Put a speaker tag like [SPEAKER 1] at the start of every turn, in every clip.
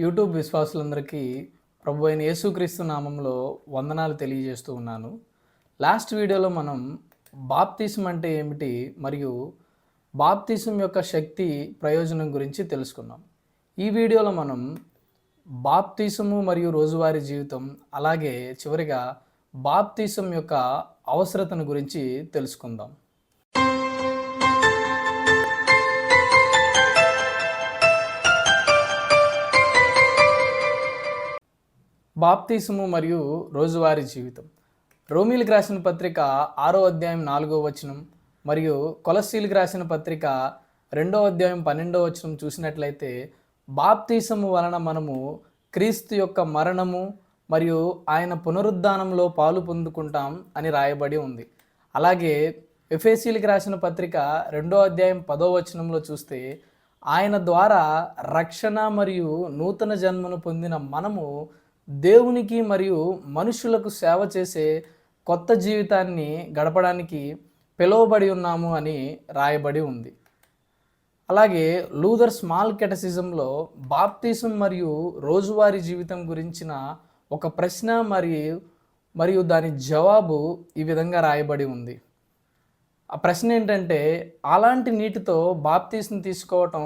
[SPEAKER 1] YouTube విశ్వాసులందరికీ ప్రభు అయిన యేసుక్రీస్తు నామంలో వందనాలు తెలియజేస్తూ ఉన్నాను. లాస్ట్ వీడియోలో మనం బాప్తిసం అంటే ఏమిటి మరియు బాప్తిసం యొక్క శక్తి ప్రయోజనం గురించి తెలుసుకున్నాం. ఈ వీడియోలో మనం బాప్తిసము మరియు రోజువారీ జీవితం, అలాగే చివరిగా బాప్తిసం యొక్క అవసరతను గురించి తెలుసుకుందాం. బాప్తిసము మరియు రోజువారీ జీవితం. రోమీలకు రాసిన పత్రిక 6వ అధ్యాయం 4వ వచనం మరియు కొలస్సీలకు రాసిన పత్రిక 2వ అధ్యాయం 12వ వచనం చూసినట్లయితే బాప్తిసము వలన మనము క్రీస్తు యొక్క మరణము మరియు ఆయన పునరుద్ధానంలో పాలు పొందుకుంటాం అని రాయబడి ఉంది. అలాగే ఎఫెసీలకు రాసిన పత్రిక 2వ అధ్యాయం 10వ వచనంలో చూస్తే ఆయన ద్వారా రక్షణ మరియు నూతన జన్మను పొందిన మనము దేవునికి మరియు మనుషులకు సేవ చేసే కొత్త జీవితాన్ని గడపడానికి పిలువబడి ఉన్నాము అని రాయబడి ఉంది. అలాగే లూథర్ స్మాల్ కెటసిజంలో బాప్తిసం మరియు రోజువారీ జీవితం గురించిన ఒక ప్రశ్న మరియు దాని జవాబు ఈ విధంగా రాయబడి ఉంది. ఆ ప్రశ్న ఏంటంటే, అలాంటి నీటితో బాప్తిసం తీసుకోవటం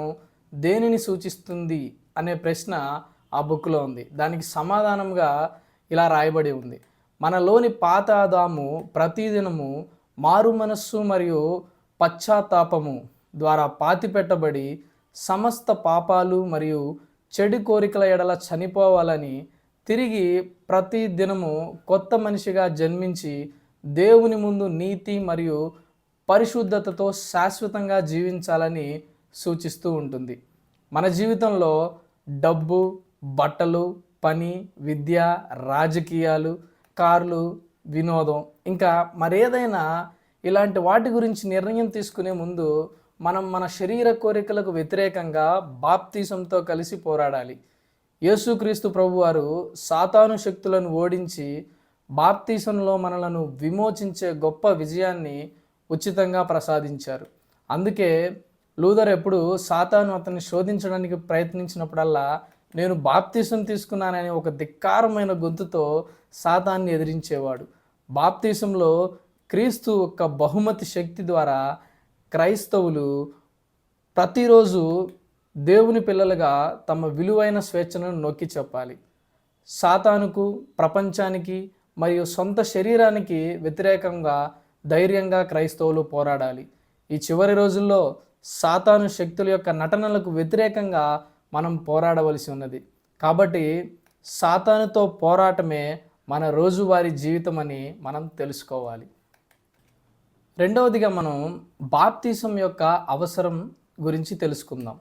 [SPEAKER 1] దేనిని సూచిస్తుంది అనే ప్రశ్న ఆ బుక్లో ఉంది. దానికి సమాధానంగా ఇలా రాయబడి ఉంది: మనలోని పాత ఆదాము ప్రతిదినము మారు మనస్సు మరియు పశ్చాత్తాపము ద్వారా పాతిపెట్టబడి సమస్త పాపాలు మరియు చెడు కోరికల ఎడల చనిపోవాలని, తిరిగి ప్రతి దినము కొత్త మనిషిగా జన్మించి దేవుని ముందు నీతి మరియు పరిశుద్ధతతో శాశ్వతంగా జీవించాలని సూచిస్తూ ఉంటుంది. మన జీవితంలో డబ్బు, బట్టలు, పని, విద్య, రాజకీయాలు, కార్లు, వినోదం, ఇంకా మరేదైనా ఇలాంటి వాటి గురించి నిర్ణయం తీసుకునే ముందు మనం మన శరీర కోరికలకు వ్యతిరేకంగా బాప్తిసంతో కలిసి పోరాడాలి. యేసుక్రీస్తు ప్రభువారు సాతాను శక్తులను ఓడించి బాప్తిసంలో మనలను విమోచించే గొప్ప విజయాన్ని ఉచితంగా ప్రసాదించారు. అందుకే లూథర్ ఎప్పుడు సాతాను అతన్ని శోధించడానికి ప్రయత్నించినప్పుడల్లా నేను బాప్తిసం తీసుకున్నానని ఒక ధిక్కారమైన గొంతుతో సాతాన్ని ఎదిరించేవాడు. బాప్తిసంలో క్రీస్తు యొక్క బహుమతి శక్తి ద్వారా క్రైస్తవులు ప్రతిరోజు దేవుని పిల్లలుగా తమ విలువైన స్వేచ్ఛను నొక్కి చెప్పాలి. సాతానుకు, ప్రపంచానికి మరియు సొంత శరీరానికి వ్యతిరేకంగా ధైర్యంగా క్రైస్తవులు పోరాడాలి. ఈ చివరి రోజుల్లో సాతాను శక్తుల యొక్క నటనలకు వ్యతిరేకంగా మనం పోరాడవలసి ఉన్నది. కాబట్టి సాతానుతో పోరాటమే మన రోజువారీ జీవితం అని మనం తెలుసుకోవాలి. రెండవదిగా మనం బాప్తిసం యొక్క అవసరం గురించి తెలుసుకుందాం.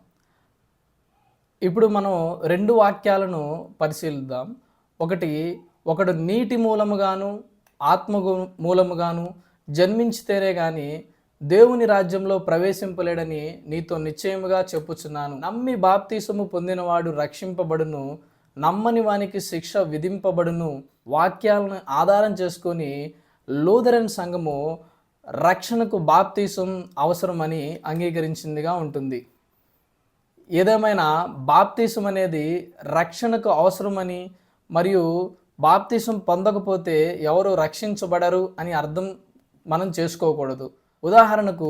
[SPEAKER 1] ఇప్పుడు మనం 2 వాక్యాలను పరిశీలిద్దాం. ఒకడు నీటి మూలముగాను ఆత్మ మూలముగాను జన్మించితేనే కానీ దేవుని రాజ్యంలో ప్రవేశింపలేడని నీతో నిశ్చయముగా చెప్పుచున్నాను. నమ్మి బాప్తిసము పొందినవాడు రక్షింపబడును, నమ్మని వానికి శిక్ష విధింపబడును. వాక్యాలను ఆధారం చేసుకొని లూథరన్ సంఘము రక్షణకు బాప్తిసం అవసరమని అంగీకరించిందిగా ఉంటుంది. ఏదేమైనా బాప్తిసం అనేది రక్షణకు అవసరమని మరియు బాప్తిసం పొందకపోతే ఎవరు రక్షించబడరు అని అర్థం మనం చేసుకోకూడదు. ఉదాహరణకు,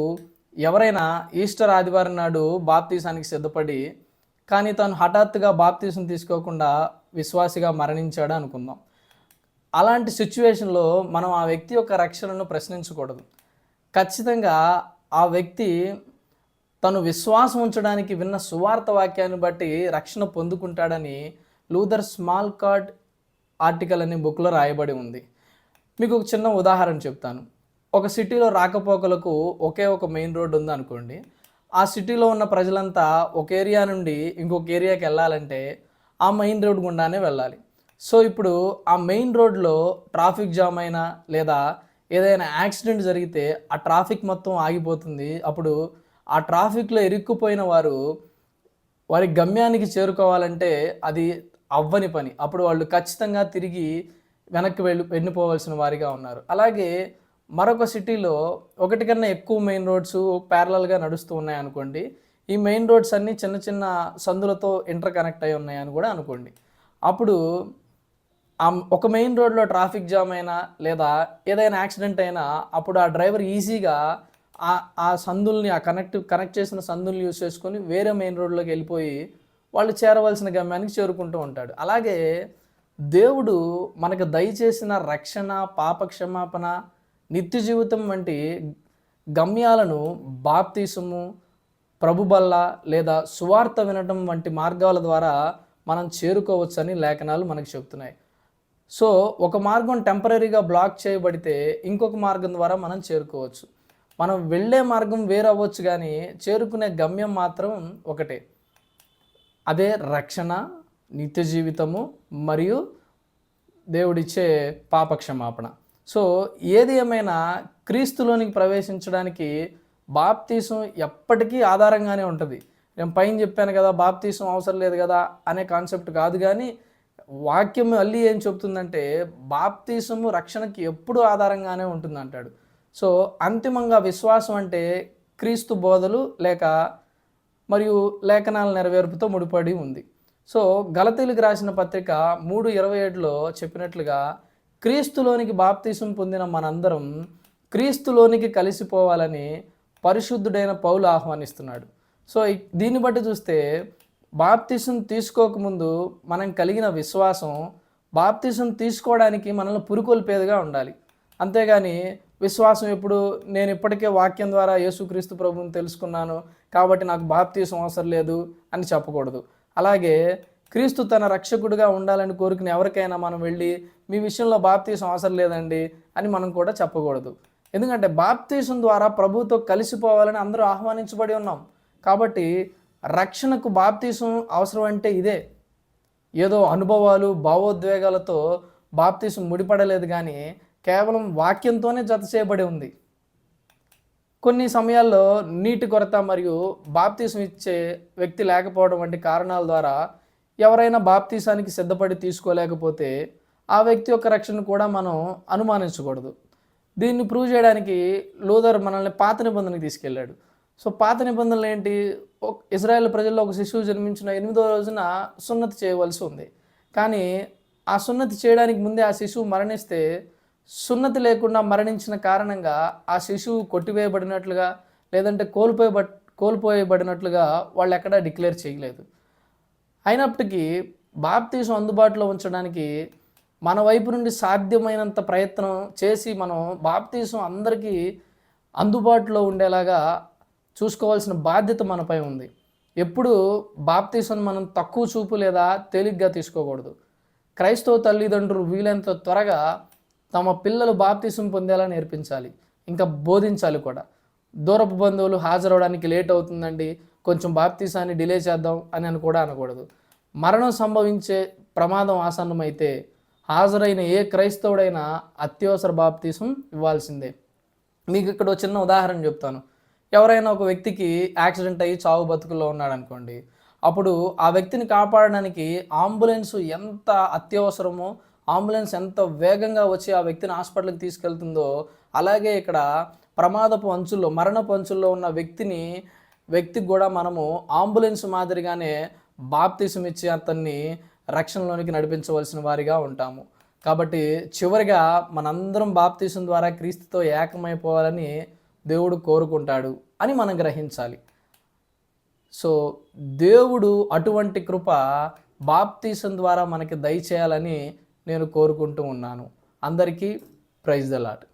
[SPEAKER 1] ఎవరైనా ఈస్టర్ ఆదివారం నాడు బాప్తిసానికి సిద్ధపడి కానీ తాను హఠాత్తుగా బాప్తిసం తీసుకోకుండా విశ్వాసిగా మరణించాడు అనుకుందాం. అలాంటి సిచ్యువేషన్లో మనం ఆ వ్యక్తి యొక్క రక్షణను ప్రశ్నించకూడదు. ఖచ్చితంగా ఆ వ్యక్తి తను విశ్వాసం ఉంచడానికి విన్న సువార్త వాక్యాన్ని బట్టి రక్షణ పొందుకుంటాడని లూథర్ స్మాల్ కార్డ్ ఆర్టికల్ అనే బుక్లో రాయబడి ఉంది. మీకు ఒక చిన్న ఉదాహరణ చెప్తాను. ఒక సిటీలో రాకపోకలకు ఒకే ఒక మెయిన్ రోడ్డు ఉందనుకోండి. ఆ సిటీలో ఉన్న ప్రజలంతా ఒక ఏరియా నుండి ఇంకొక ఏరియాకి వెళ్ళాలంటే ఆ మెయిన్ రోడ్ గుండానే వెళ్ళాలి. సో ఇప్పుడు ఆ మెయిన్ రోడ్లో ట్రాఫిక్ జామ్ అయినా లేదా ఏదైనా యాక్సిడెంట్ జరిగితే ఆ ట్రాఫిక్ మొత్తం ఆగిపోతుంది. అప్పుడు ఆ ట్రాఫిక్లో ఇరుక్కుపోయిన వారి గమ్యానికి చేరుకోవాలంటే అది అవ్వని పని. అప్పుడు వాళ్ళు ఖచ్చితంగా తిరిగి వెనక్కి వెళ్ళిపోవాల్సిన వారిగా ఉన్నారు. అలాగే మరొక సిటీలో ఒకటి కన్నా ఎక్కువ మెయిన్ రోడ్స్ ప్యారలల్గా నడుస్తూ ఉన్నాయనుకోండి. ఈ మెయిన్ రోడ్స్ అన్నీ చిన్న చిన్న సందులతో ఇంటర్ కనెక్ట్ అయి ఉన్నాయని కూడా అనుకోండి. అప్పుడు ఒక మెయిన్ రోడ్లో ట్రాఫిక్ జామ్ అయినా లేదా ఏదైనా యాక్సిడెంట్ అయినా అప్పుడు ఆ డ్రైవర్ ఈజీగా ఆ సందుల్ని కనెక్ట్ చేసిన సందుల్ని యూజ్ చేసుకొని వేరే మెయిన్ రోడ్లోకి వెళ్ళిపోయి వాళ్ళు చేరవలసిన గమ్యానికి చేరుకుంటూ ఉంటాడు. అలాగే దేవుడు మనకు దయచేసిన రక్షణ, పాప క్షమాపణ, నిత్య జీవితం వంటి గమ్యాలను బాప్తీసము, ప్రభుబల్ల లేదా సువార్త వినటం వంటి మార్గాల ద్వారా మనం చేరుకోవచ్చని లేఖనాలు మనకు చెప్తున్నాయి. సో ఒక మార్గం టెంపరీగా బ్లాక్ చేయబడితే ఇంకొక మార్గం ద్వారా మనం చేరుకోవచ్చు. మనం వెళ్ళే మార్గం వేరవ్వచ్చు కానీ చేరుకునే గమ్యం మాత్రం ఒకటే. అదే రక్షణ, నిత్య జీవితము మరియు దేవుడిచ్చే పాపక్షమాపణ. సో ఏది ఏమైనా క్రీస్తులోనికి ప్రవేశించడానికి బాప్తీసం ఎప్పటికీ ఆధారంగానే ఉంటుంది. నేను పైన చెప్పాను కదా బాప్తీసం అవసరం లేదు కదా అనే కాన్సెప్ట్ కాదు, కానీ వాక్యం మళ్ళీ ఏం చెప్తుందంటే బాప్తీసము రక్షణకి ఎప్పుడూ ఆధారంగానే ఉంటుంది అంటాడు. సో అంతిమంగా విశ్వాసం అంటే క్రీస్తు బోధలు మరియు లేఖనాల నెరవేర్పుతో ముడిపడి ఉంది. సో గలతీయులకు రాసిన పత్రిక 3:27లో చెప్పినట్లుగా క్రీస్తులోనికి బాప్తీసం పొందిన మనందరం క్రీస్తులోనికి కలిసిపోవాలని పరిశుద్ధుడైన పౌలు ఆహ్వానిస్తున్నాడు. సో దీన్ని బట్టి చూస్తే బాప్తీసం తీసుకోకముందు మనం కలిగిన విశ్వాసం బాప్తీసం తీసుకోవడానికి మనల్ని పురికొల్పేదిగా ఉండాలి. అంతేగాని విశ్వాసం ఎప్పుడు నేను ఇప్పటికే వాక్యం ద్వారా యేసుక్రీస్తు ప్రభువుని తెలుసుకున్నాను కాబట్టి నాకు బాప్తీసం అవసరం లేదు అని చెప్పకూడదు. అలాగే క్రీస్తు తన రక్షకుడిగా ఉండాలని కోరుకుని ఎవరికైనా మనం వెళ్ళి మీ విషయంలో బాప్తీసం అవసరం లేదండి అని మనం కూడా చెప్పకూడదు. ఎందుకంటే బాప్తీసం ద్వారా ప్రభువుతో కలిసిపోవాలని అందరూ ఆహ్వానించబడి ఉన్నాం. కాబట్టి రక్షణకు బాప్తీసం అవసరం అంటే ఇదే. ఏదో అనుభవాలు, భావోద్వేగాలతో బాప్తీసం ముడిపడలేదు, కానీ కేవలం వాక్యంతోనే జత చేయబడి ఉంది. కొన్ని సమయాల్లో నీటి కొరత మరియు బాప్తీసం ఇచ్చే వ్యక్తి లేకపోవడం వంటి కారణాల ద్వారా ఎవరైనా బాప్తీసానికి సిద్ధపడి తీసుకోలేకపోతే ఆ వ్యక్తి యొక్క రక్షణ కూడా మనం అనుమానించకూడదు. దీన్ని ప్రూవ్ చేయడానికి లూథర్ మనల్ని పాత నిబంధనకి తీసుకెళ్ళాడు. సో పాత నిబంధనలు ఏంటి? ఇజ్రాయెల్ ప్రజల్లో ఒక శిశువు జన్మించిన 8వ రోజున సున్నతి చేయవలసి ఉంది. కానీ ఆ సున్నతి చేయడానికి ముందే ఆ శిశువు మరణిస్తే సున్నతి లేకుండా మరణించిన కారణంగా ఆ శిశువు కొట్టివేయబడినట్లుగా లేదంటే కోల్పోయబడినట్లుగా వాళ్ళు ఎక్కడా డిక్లేర్ చేయలేదు. అయినప్పటికీ బాప్తీసం అందుబాటులో ఉంచడానికి మన వైపు నుండి సాధ్యమైనంత ప్రయత్నం చేసి మనం బాప్తీసం అందరికీ అందుబాటులో ఉండేలాగా చూసుకోవాల్సిన బాధ్యత మనపై ఉంది. ఎప్పుడు బాప్తీసం మనం తక్కువ చూపు లేదా తేలిగ్గా తీసుకోకూడదు. క్రైస్తవ తల్లిదండ్రులు వీలైనంత త్వరగా తమ పిల్లలు బాప్తీసం పొందేలా నేర్పించాలి, ఇంకా బోధించాలి కూడా. దూరపు బంధువులు హాజరవడానికి లేట్ అవుతుందండి, కొంచెం బాప్తీసాన్ని డిలే చేద్దాం అని కూడా అనకూడదు. మరణం సంభవించే ప్రమాదం ఆసన్నమైతే హాజరైన ఏ క్రైస్తవుడైనా అత్యవసర బాప్తీసం ఇవ్వాల్సిందే. మీకు ఇక్కడ చిన్న ఉదాహరణ చెప్తాను. ఎవరైనా ఒక వ్యక్తికి యాక్సిడెంట్ అయ్యి చావు బతుకుల్లో ఉన్నాడు అనుకోండి, అప్పుడు ఆ వ్యక్తిని కాపాడడానికి అంబులెన్స్ ఎంత అత్యవసరమో, అంబులెన్స్ ఎంత వేగంగా వచ్చి ఆ వ్యక్తిని హాస్పిటల్కి తీసుకెళ్తుందో, అలాగే ఇక్కడ ప్రమాదపు అంచుల్లో, మరణపు అంచుల్లో ఉన్న వ్యక్తికి కూడా మనము అంబులెన్స్ మాదిరిగానే బాప్తీసం ఇచ్చి అతన్ని రక్షణలోనికి నడిపించవలసిన వారిగా ఉంటాము. కాబట్టి చివరిగా మనందరం బాప్తీసం ద్వారా క్రీస్తుతో ఏకమైపోవాలని దేవుడు కోరుకుంటాడు అని మనం గ్రహించాలి. సో దేవుడు అటువంటి కృప బాప్తీసం ద్వారా మనకి దయచేయాలని నేను కోరుకుంటూ ఉన్నాను. అందరికీ ప్రైజ్ ద లార్డ్.